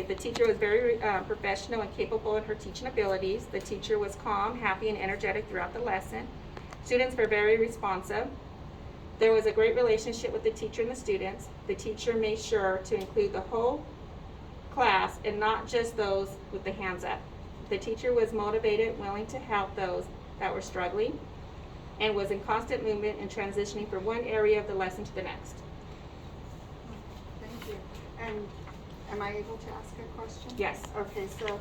The teacher was very professional and capable in her teaching abilities. The teacher was calm, happy, and energetic throughout the lesson. Students were very responsive. There was a great relationship with the teacher and the students. The teacher made sure to include the whole class and not just those with the hands up. The teacher was motivated, willing to help those that were struggling, and was in constant movement and transitioning from one area of the lesson to the next. Thank you. And am I able to ask a question? Yes. Okay, so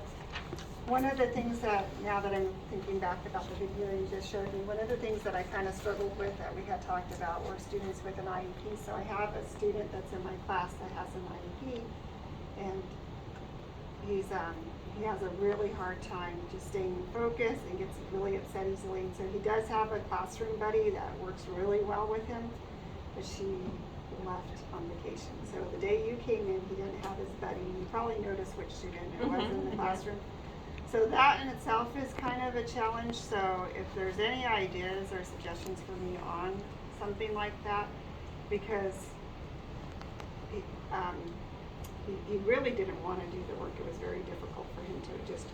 one of the things that, now that I'm thinking back about the video you just showed me, one of the things that I kind of struggled with that we had talked about were students with an IEP. So I have a student that's in my class that has an IEP, and he has a really hard time just staying focused and gets really upset easily. And so he does have a classroom buddy that works really well with him, but she left on vacation. So the day you came in, he didn't have his buddy. You probably noticed which student it was in the classroom. So that in itself is kind of a challenge. So if there's any ideas or suggestions for me on something like that, because he really didn't want to do the work. It was very difficult for him to just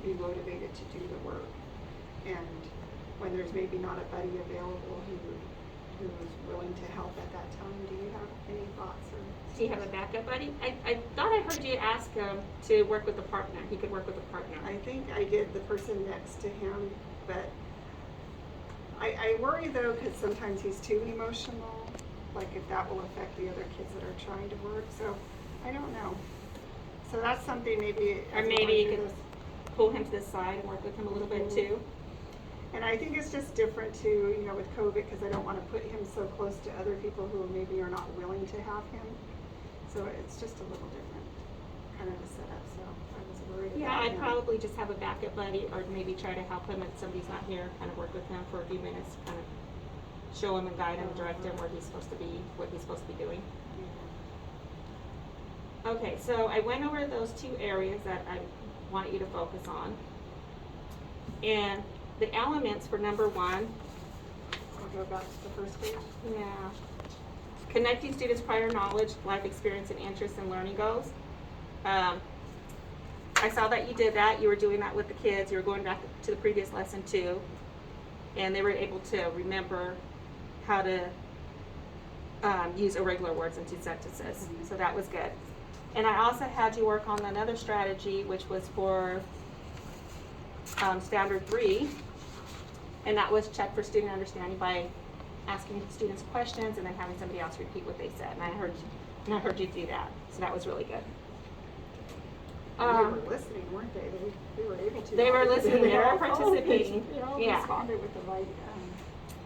be motivated to do the work. And when there's maybe not a buddy available who was willing to help at that time, do you have any thoughts? Or Do you have a backup buddy? I thought I heard you ask him to work with a partner. He could work with a partner. I think I did the person next to him, but I worry though, because sometimes he's too emotional, like if that will affect the other kids that are trying to work. So I don't know. So that's something maybe. Or maybe you could pull him to the side and work with him a little bit too. And I think it's just different too, you know, with COVID, because I don't want to put him so close to other people who maybe are not willing to have him. So it's just a little different kind of a setup. So I was worried about Yeah, I'd him. probably just have a backup buddy, or maybe try to help him if somebody's not here, kind of work with him for a few minutes, kind of show him and guide him, direct him where he's supposed to be, what he's supposed to be doing. Okay, so I went over those two areas that I want you to focus on. And the elements for number one. I'll go back to the first page. Yeah. Connecting students' prior knowledge, life experience, and interests and learning goals. I saw that you did that. You were doing that with the kids. You were going back to the previous lesson too. And they were able to remember how to use irregular words into sentences. So that was good. And I also had you work on another strategy, which was for standard 3. And that was check for student understanding by asking students questions and then having somebody else repeat what they said. And I heard you do that. So that was really good. They were listening, weren't they? They were able to. They were listening. They were all participating. They all Yeah. responded with the right